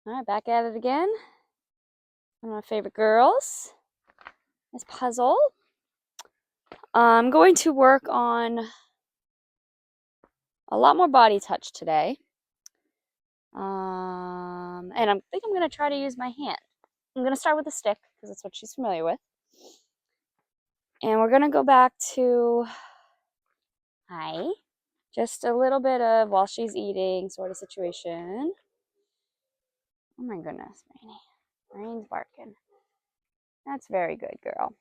All right, back at it again. One of my favorite girls. This puzzle. I'm going to work on a lot more body touch today. And I think I'm going to try to use my hand. I'm going to start with a stick because that's what she's familiar with. And we're going to go back to, hi, just a little bit of while she's eating sort of situation. Oh my goodness, Rainy. Rain's barking. That's very good, girl.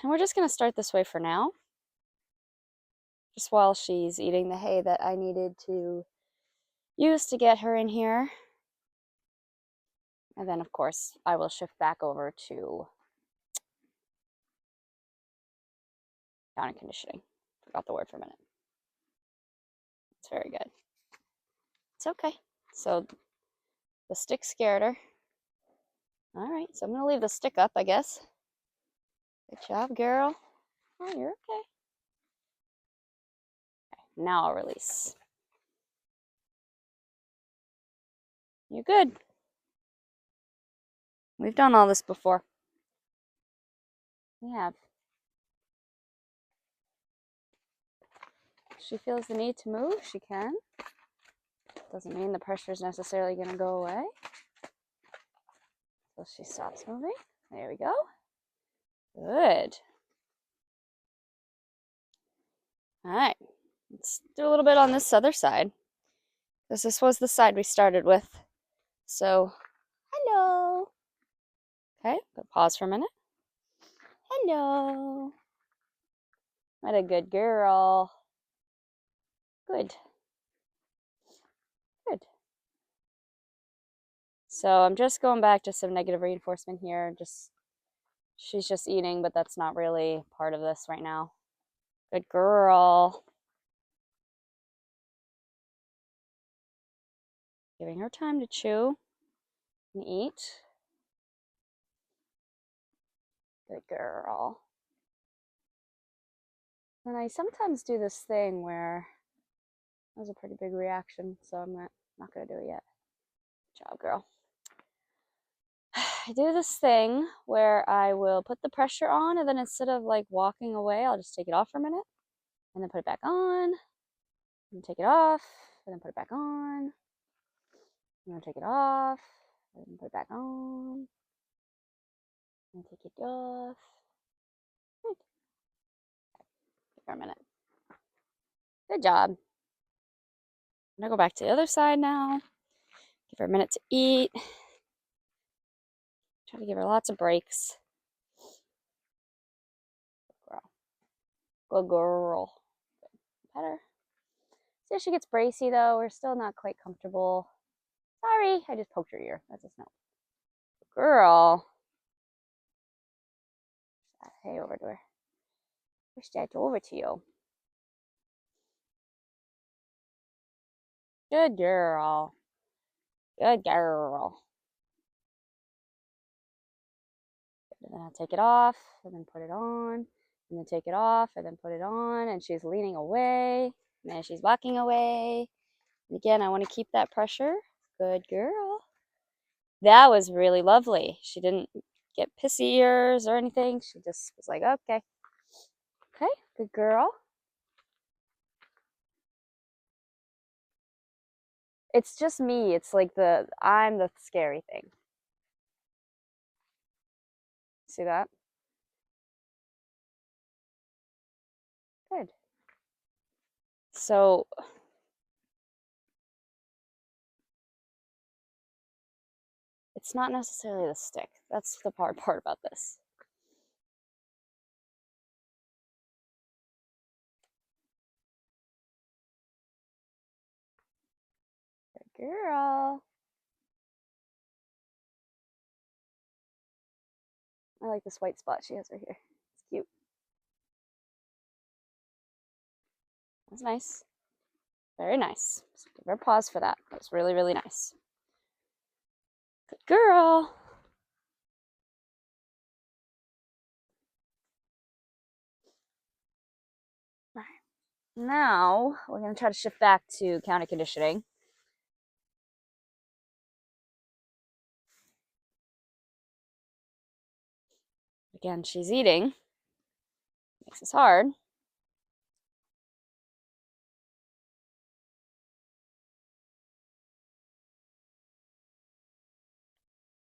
And we're just going to start this way for now. Just while she's eating the hay that I needed to use to get her in here. And then, of course, I will shift back over to counter conditioning. Forgot the word for a minute. It's very good. It's okay. So the stick scared her. All right, so I'm going to leave the stick up, I guess. Good job, girl. Oh, you're okay. Okay, now I'll release. You're good. We've done all this before. We have. If she feels the need to move, she can. Doesn't mean the pressure is necessarily going to go away. So she stops moving. There we go. Good. All right. Let's do a little bit on this other side, because this was the side we started with. So, hello. Okay, but pause for a minute. Hello. What a good girl. Good. Good. So I'm just going back to some negative reinforcement here. She's just eating, but that's not really part of this right now. Good girl. Giving her time to chew and eat. Good girl. And I sometimes do this thing where that was a pretty big reaction, so I'm not gonna do it yet. Good job, girl. I do this thing where I will put the pressure on, and then instead of like walking away, I'll just take it off for a minute, and then put it back on, and take it off, and then put it back on, and then take it off, and then put it back on, and take it off. Good. Give her a minute. Good job. I'm gonna go back to the other side now. Give her a minute to eat. Try to give her lots of breaks. Good girl. Good girl. Pet her. See if she gets bracy though. We're still not quite comfortable. Sorry, I just poked her ear. That's a snow. Good girl. Hey, over to her. Push that over to you. Good girl. Good girl. And then I'll take it off and then put it on. And then take it off and then put it on. And she's leaning away. And then she's walking away. And again, I want to keep that pressure. Good girl. That was really lovely. She didn't get pissy ears or anything. She just was like, okay. Okay, good girl. It's just me. It's like I'm the scary thing. See that? Good. So it's not necessarily the stick. That's the hard part about this. Good girl. I like this white spot she has right here. It's cute. That's nice. Very nice. So give her a pause for that. That was really, really nice. Good girl. All right. Now we're going to try to shift back to counter conditioning. Again, she's eating. Makes this hard.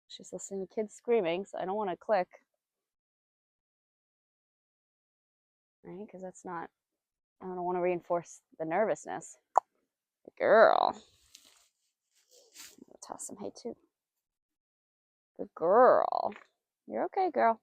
She's listening to kids screaming, so I don't want to click. Right? Because that's not, I don't want to reinforce the nervousness. Good girl. I'll toss some hay too. Good girl. You're okay, girl.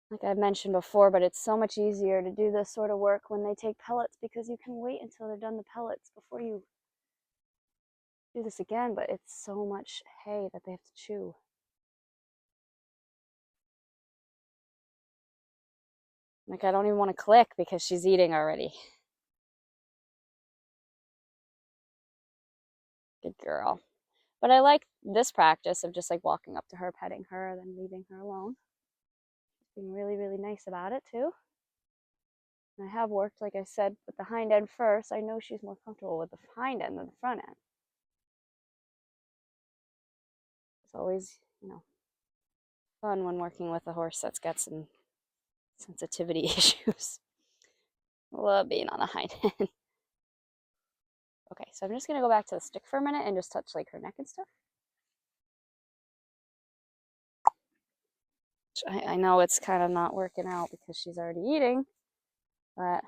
Like I mentioned before, but it's so much easier to do this sort of work when they take pellets because you can wait until they're done the pellets before you do this again, but it's so much hay that they have to chew. Like I don't even want to click because she's eating already. Good girl. But I like this practice of just like walking up to her, petting her, then leaving her alone. Being really, really nice about it too. And I have worked, like I said, with the hind end first. I know she's more comfortable with the hind end than the front end. It's always, fun when working with a horse that's got some sensitivity issues. I love being on the hind end. Okay, so I'm just gonna go back to the stick for a minute and just touch like her neck and stuff. I know it's kind of not working out because she's already eating, but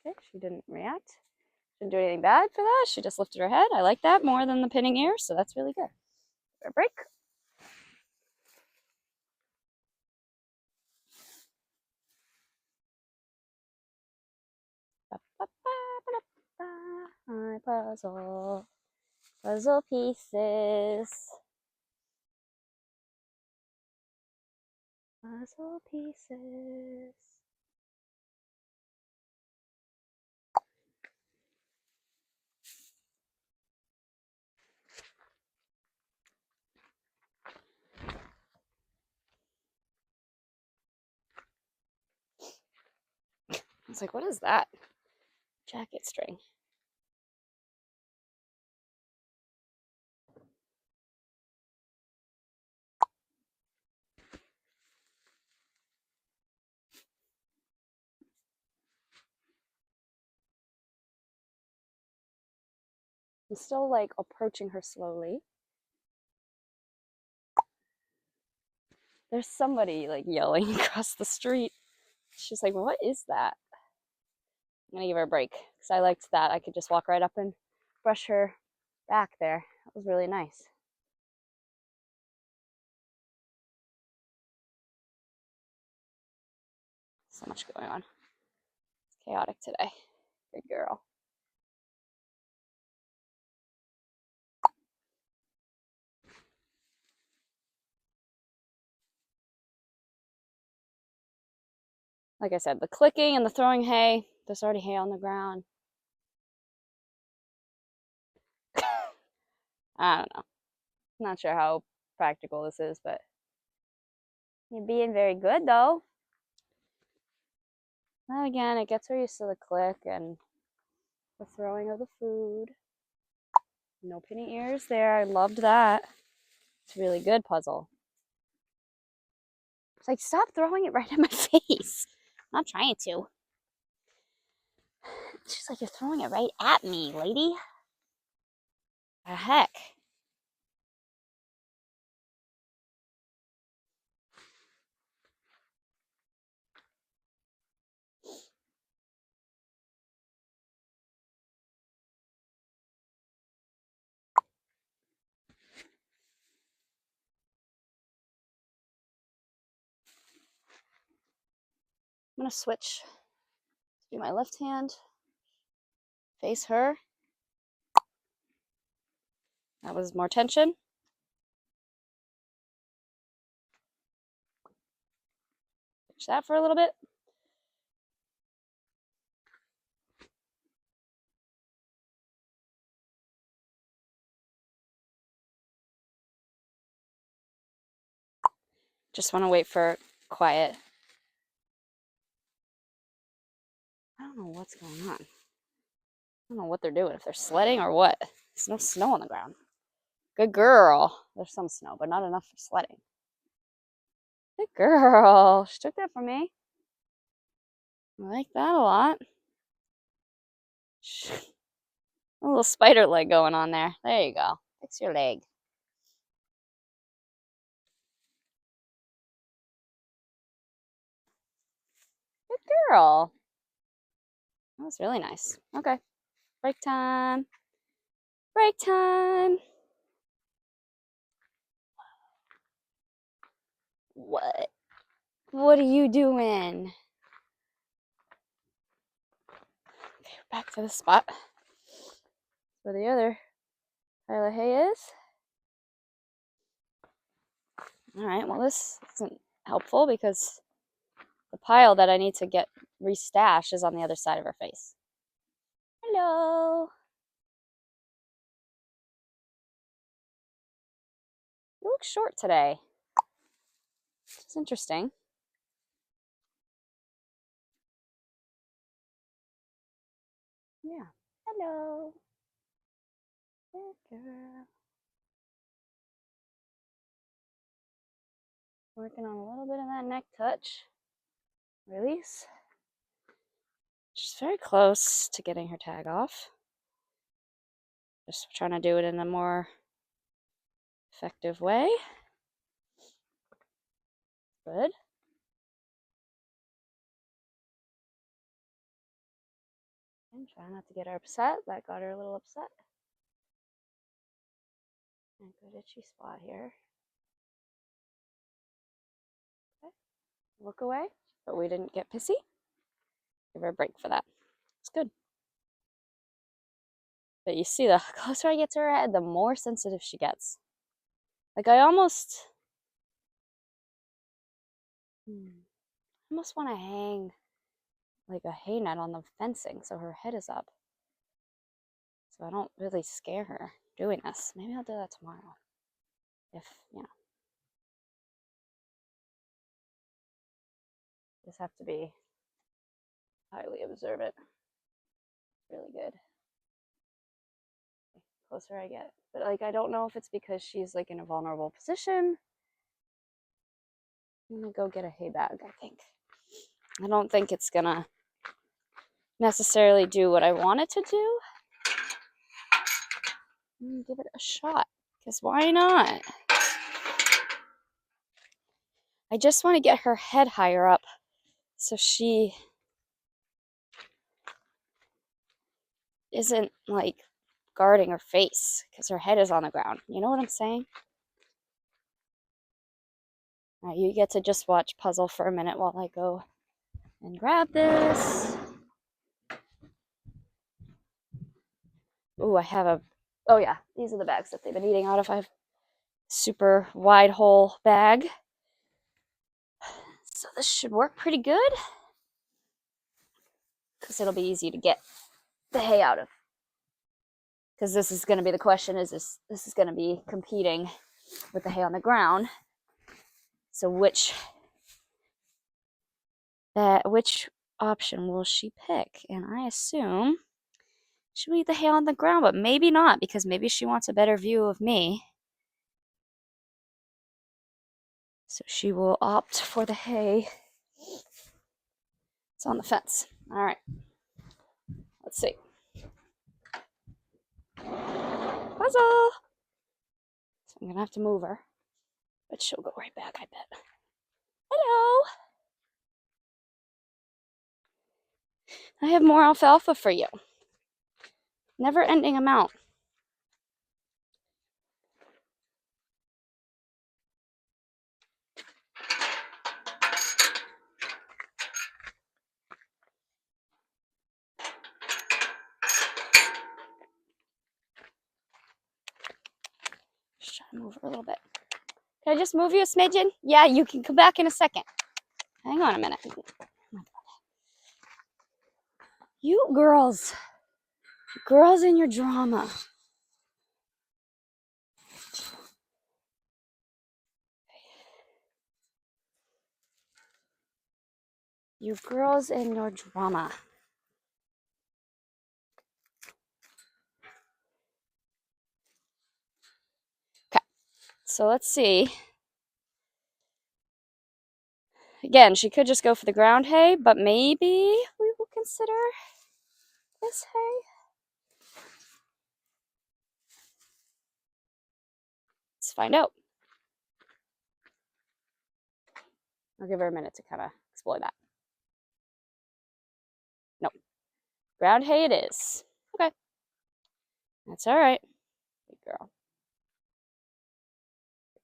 okay, she didn't react. Didn't do anything bad for that. She just lifted her head. I like that more than the pinning ears, so that's really good. A break. My puzzle pieces. Puzzle pieces. I was like, what is that? Jacket string. I'm still like approaching her slowly. There's somebody like yelling across the street. She's like, what is that? I'm gonna give her a break because I liked that. I could just walk right up and brush her back there. That was really nice. So much going on. It's chaotic today. Good girl. Like I said, the clicking and the throwing hay, there's already hay on the ground. I don't know. Not sure how practical this is, but you're being very good though. Well, again, it gets her used to the click and the throwing of the food. No pinny ears there. I loved that. It's a really good puzzle. It's like, stop throwing it right in my face. I'm not trying to. She's like, you're throwing it right at me, lady. The heck? I'm going to switch to do my left hand. Face her. That was more tension. Finish that for a little bit. Just want to wait for quiet. I don't know what's going on. I don't know what they're doing, if they're sledding or what. There's no snow on the ground. Good girl. There's some snow, but not enough for sledding. Good girl. She took that from me. I like that a lot. A little spider leg going on there. There you go. Fix your leg. Good girl. That was really nice. Okay. Break time. Break time. What? What are you doing? Okay, back to the spot where the other pile of hay is. All right, well, this isn't helpful because the pile that I need to get restashed is on the other side of her face. Hello. You look short today. It's interesting. Yeah. Hello. Good girl. Working on a little bit of that neck touch. Release. She's very close to getting her tag off. Just trying to do it in a more effective way. Good. And try not to get her upset. That got her a little upset. And good itchy spot here. Okay. Look away, but we didn't get pissy. Give her a break for that. It's good. But you see, the closer I get to her head, the more sensitive she gets. Like I almost want to hang like a hay net on the fencing so her head is up. So I don't really scare her doing this. Maybe I'll do that tomorrow. If, you know. Just have to be highly observant. Really good. The closer I get. But like I don't know if it's because she's like in a vulnerable position. I'm gonna go get a hay bag, I think. I don't think it's gonna necessarily do what I want it to do. I'm gonna give it a shot. Because why not? I just want to get her head higher up so she isn't like guarding her face because her head is on the ground. You know what I'm saying? All right, you get to just watch puzzle for a minute while I go and grab this. Ooh, I have a, oh yeah, these are the bags that they've been eating out of. I have a super wide hole bag. So this should work pretty good because it'll be easy to get the hay out of. Because this is going to be the question, is this is going to be competing with the hay on the ground. So which option will she pick? And I assume she'll eat the hay on the ground, but maybe not, because maybe she wants a better view of me. So she will opt for the hay. It's on the fence. All right. Let's see. Puzzle! So I'm going to have to move her, but she'll go right back, I bet. Hello! I have more alfalfa for you. Never ending amount. Just try to move her a little bit. Can I just move you a smidgen? Yeah, you can come back in a second. Hang on a minute. You girls in your drama. You girls in your drama. So let's see. Again, she could just go for the ground hay, but maybe we will consider this hay. Let's find out. I'll give her a minute to kind of explore that. Nope. Ground hay it is. Okay. That's all right. Good girl.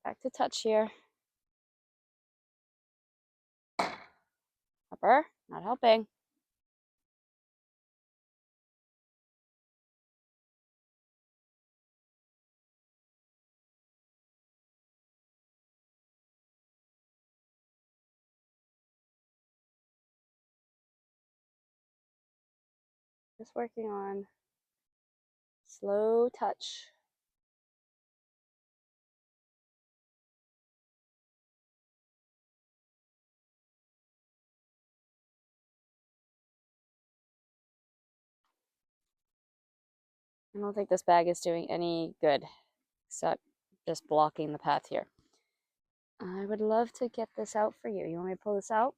Back to touch here. Harper, not helping. Just working on slow touch. I don't think this bag is doing any good except just blocking the path here. I would love to get this out for you. You want me to pull this out?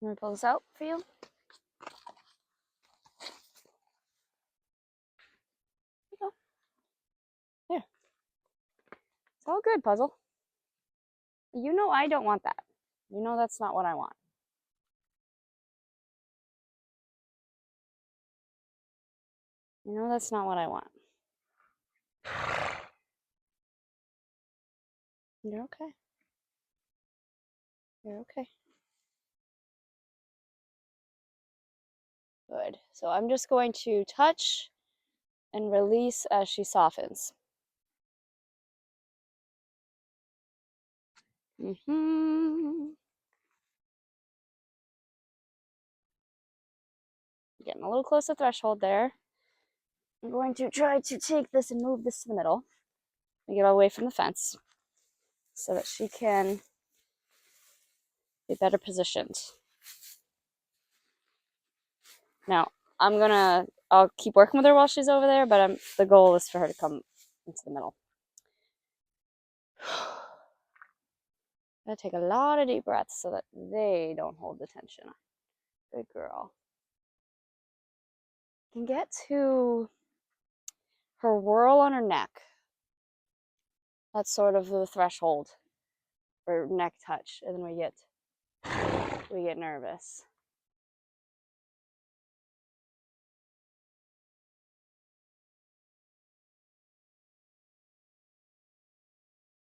You want me to pull this out for you? There you go. There. It's all good, Puzzle. You know I don't want that. You know that's not what I want. You know that's not what I want. You're okay. You're okay. Good. So I'm just going to touch and release as she softens. Getting a little close to threshold there. I'm going to try to take this and move this to the middle and get away from the fence so that she can be better positioned. Now, I'll keep working with her while she's over there, but the goal is for her to come into the middle. Gotta take a lot of deep breaths so that they don't hold the tension. Good girl. You can get to her whirl on her neck. That's sort of the threshold for neck touch, and then we get nervous.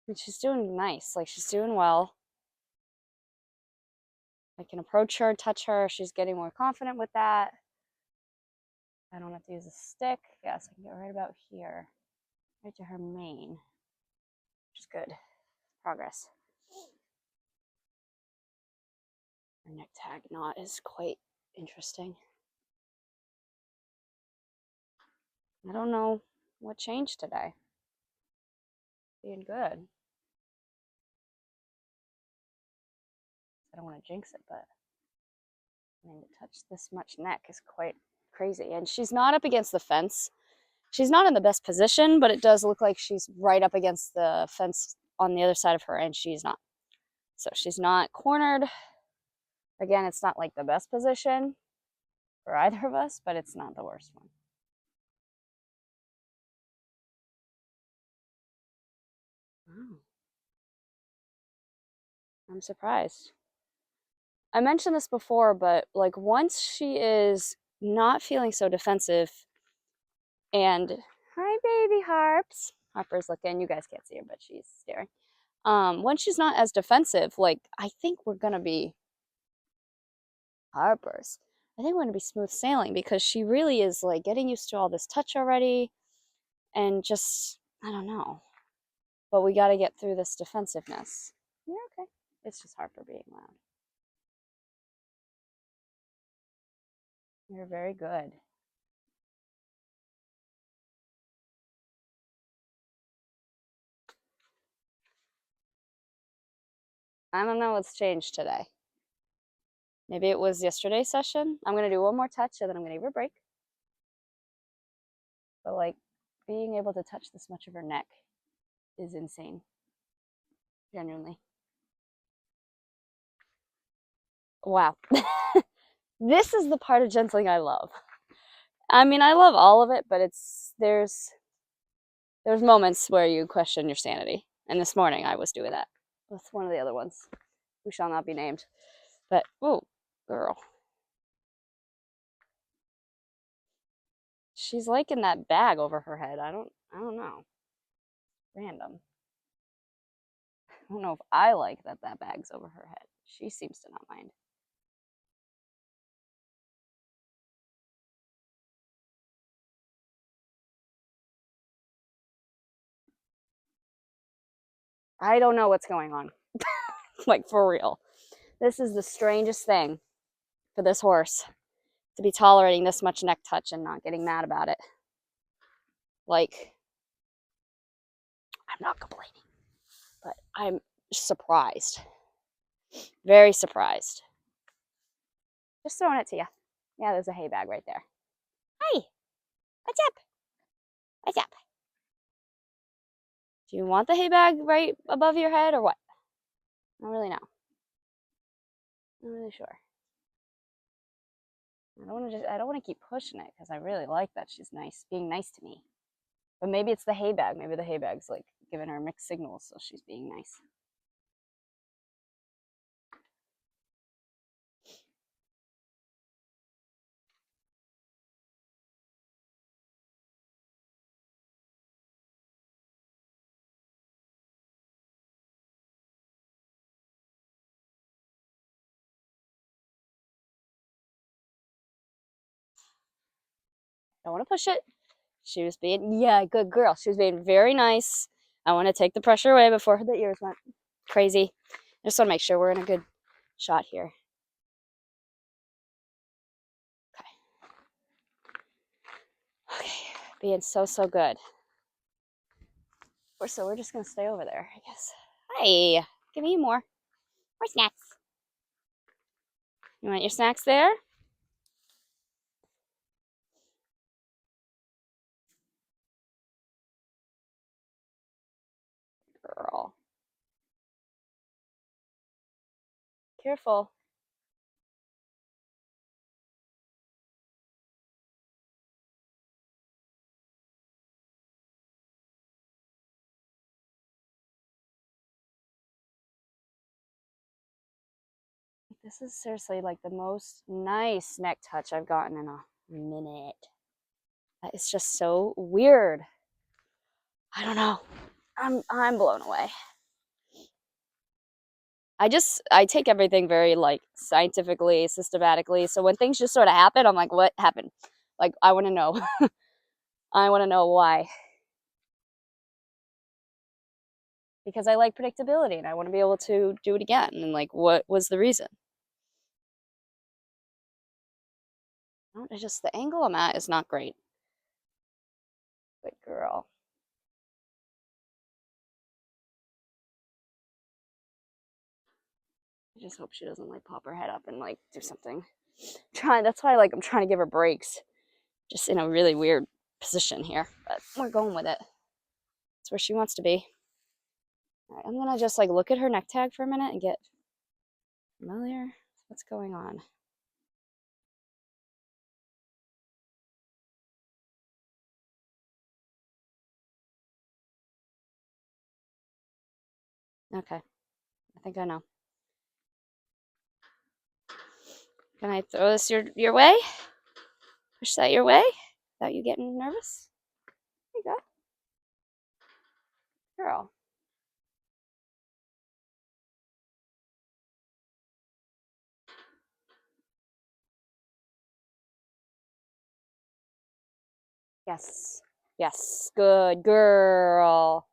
And she's doing nice, like she's doing well. I can approach her, touch her. She's getting more confident with that. I don't have to use a stick. Yes, I can get right about here, right to her mane, which is good. Progress. Her neck tag knot is quite interesting. I don't know what changed today. Being good. I don't want to jinx it, but I mean, to touch this much neck is quite crazy. And she's not up against the fence. She's not in the best position, but it does look like she's right up against the fence on the other side of her, and she's not. So she's not cornered. Again, it's not like the best position for either of us, but it's not the worst one. Oh. I'm surprised. I mentioned this before, but like once she is not feeling so defensive and hi baby Harps. Harper's looking, you guys can't see her, but she's staring. Once she's not as defensive, like I think we're gonna be Harper's. I think we're gonna be smooth sailing because she really is like getting used to all this touch already and just I don't know. But we gotta get through this defensiveness. You're okay. It's just Harper being loud. You're very good. I don't know what's changed today. Maybe it was yesterday's session. I'm going to do one more touch and then I'm going to give her a break. But like, being able to touch this much of her neck is insane. Genuinely. Wow. This is the part of gentling I love. I mean, I love all of it, but there's moments where you question your sanity. And this morning I was doing that with one of the other ones, who shall not be named. But, oh, girl. She's like in that bag over her head. I don't know. Random. I don't know if I like that bag's over her head. She seems to not mind. I don't know what's going on. Like, for real. This is the strangest thing for this horse, to be tolerating this much neck touch and not getting mad about it. Like, I'm not complaining, but I'm surprised. Very surprised. Just throwing it to you. Yeah, there's a hay bag right there. Hi, what's up? What's up? Do you want the hay bag right above your head or what? I don't really know. I'm not really sure. I don't want to keep pushing it because I really like that she's being nice to me. But maybe it's the hay bag. Maybe the hay bag's like giving her mixed signals, so she's being nice. Don't want to push it. She was being, yeah, good girl. She was being very nice. I want to take the pressure away before the ears went crazy. I just want to make sure we're in a good shot here. Okay. Okay. Being so good. So we're just going to stay over there, I guess. Hi. Give me more. More snacks. You want your snacks there? Girl. Careful. This is seriously like the most nice neck touch I've gotten in a minute. It's just so weird. I don't know. I'm blown away. I take everything very like scientifically, systematically. So when things just sort of happen, I'm like, what happened? Like, I want to know. I want to know why. Because I like predictability and I want to be able to do it again. And like, what was the reason? It's just the angle I'm at is not great. Good girl. I just hope she doesn't like pop her head up and like do something. That's why I'm trying to give her breaks. Just in a really weird position here. But we're going with it. It's where she wants to be. All right, I'm gonna just like look at her neck tag for a minute and get familiar with what's going on. Okay, I think I know. Can I throw this your way? Push that your way without you getting nervous? There you go. Girl. Yes. Yes. Good girl.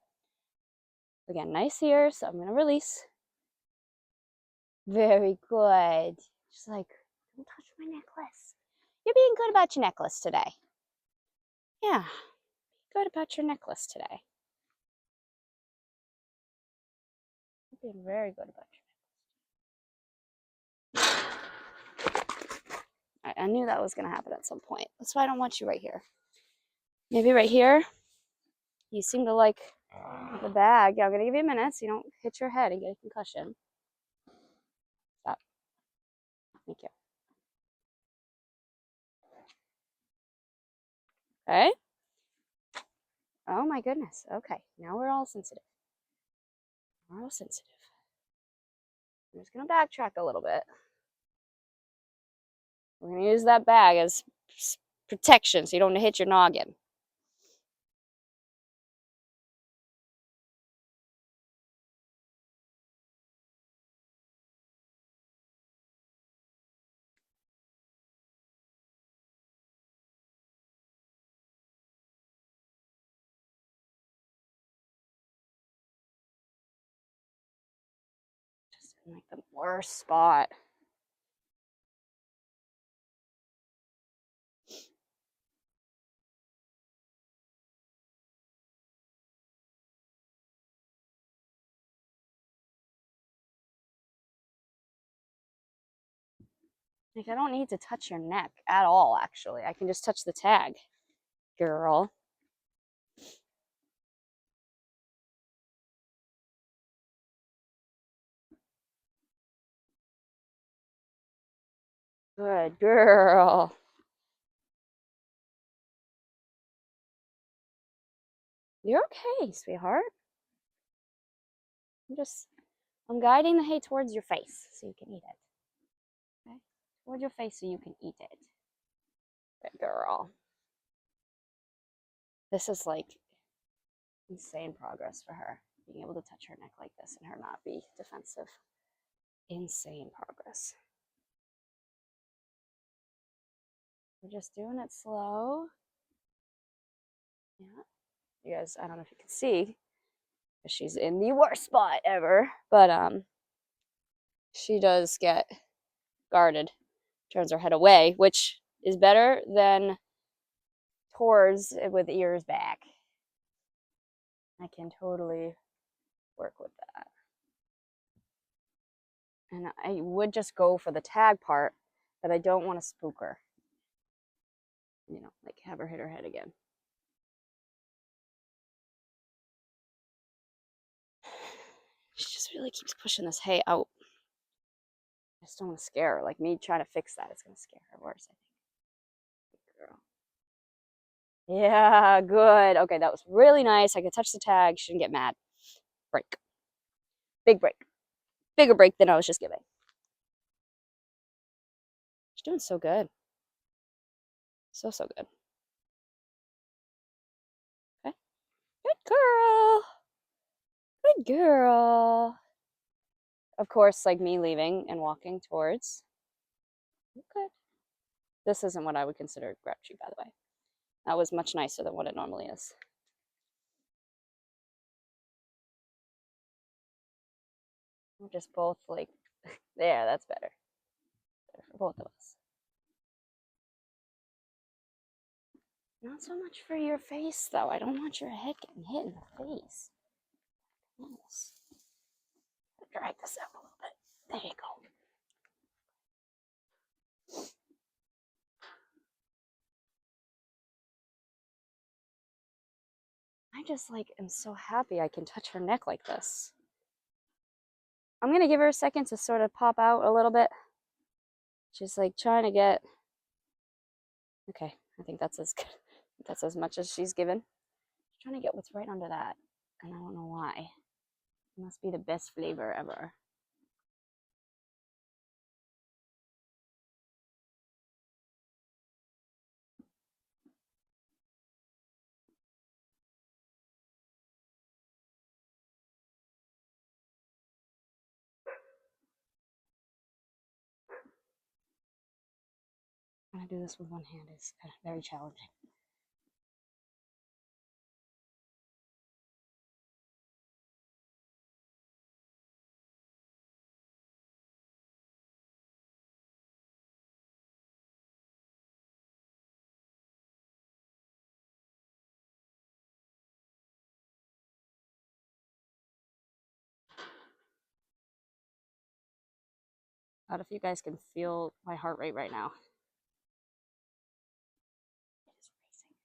Again, nice here, so I'm going to release. Very good. Just like, don't touch my necklace. You're being good about your necklace today. Yeah. Be good about your necklace today. You're being very good about your necklace. I knew that was going to happen at some point. That's why I don't want you right here. Maybe right here. You seem to like the bag. Yeah, I'm gonna give you a minute so you don't hit your head and get a concussion. Stop. Thank you. Okay. Oh my goodness. Okay. Now we're all sensitive. We're all sensitive. I'm just gonna backtrack a little bit. We're gonna use that bag as protection so you don't hit your noggin. Just in like the worst spot. Like, I don't need to touch your neck at all, actually. I can just touch the tag, girl. Good girl. You're okay, sweetheart. I'm guiding the hay towards your face so you can eat it. Okay? Towards your face so you can eat it. Good girl. This is like insane progress for her. Being able to touch her neck like this and her not be defensive. Insane progress. We're just doing it slow. Yeah. You guys, I don't know if you can see, she's in the worst spot ever, but she does get guarded, turns her head away, which is better than towards with ears back. I can totally work with that. And I would just go for the tag part, but I don't want to spook her. You know, like have her hit her head again. She just really keeps pushing this hay out. I just don't want to scare her. Like me trying to fix that is going to scare her worse, I think. Good girl. Yeah, good. Okay, that was really nice. I could touch the tag. She didn't get mad. Break. Big break. Bigger break than I was just giving. She's doing so good. So good. Okay. Good girl. Good girl. Of course, like me leaving and walking towards. Good. This isn't what I would consider grouchy, by the way. That was much nicer than what it normally is. We're just both like, there, that's better. Better for both of us. Not so much for your face, though. I don't want your head getting hit in the face. Yes. Drag this out a little bit. There you go. I just like am so happy I can touch her neck like this. I'm gonna give her a second to sort of pop out a little bit. She's like trying to get. Okay, I think that's as good. That's as much as she's given. She's trying to get what's right under that, and I don't know why. It must be the best flavor ever. Trying to do this with one hand is very challenging. I don't know if you guys can feel my heart rate right now. It is racing.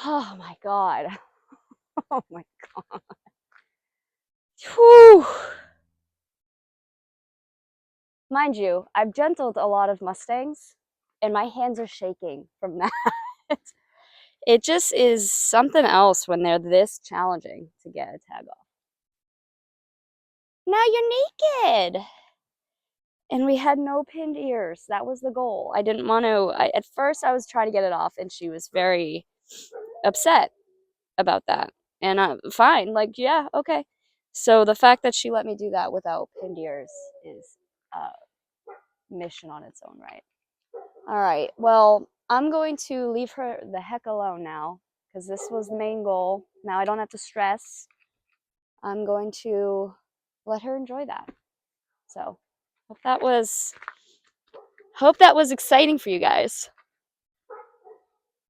Oh my God. Oh my God. Whew. Mind you, I've gentled a lot of Mustangs and my hands are shaking from that. It just is something else when they're this challenging to get a tag off. Now you're naked. And we had no pinned ears. That was the goal. I didn't want to. At first, I was trying to get it off, and she was very upset about that. And fine, like, yeah, okay. So the fact that she let me do that without pinned ears is a mission on its own right. All right, well, I'm going to leave her the heck alone now because this was the main goal. Now I don't have to stress. I'm going to let her enjoy that. So hope that was exciting for you guys.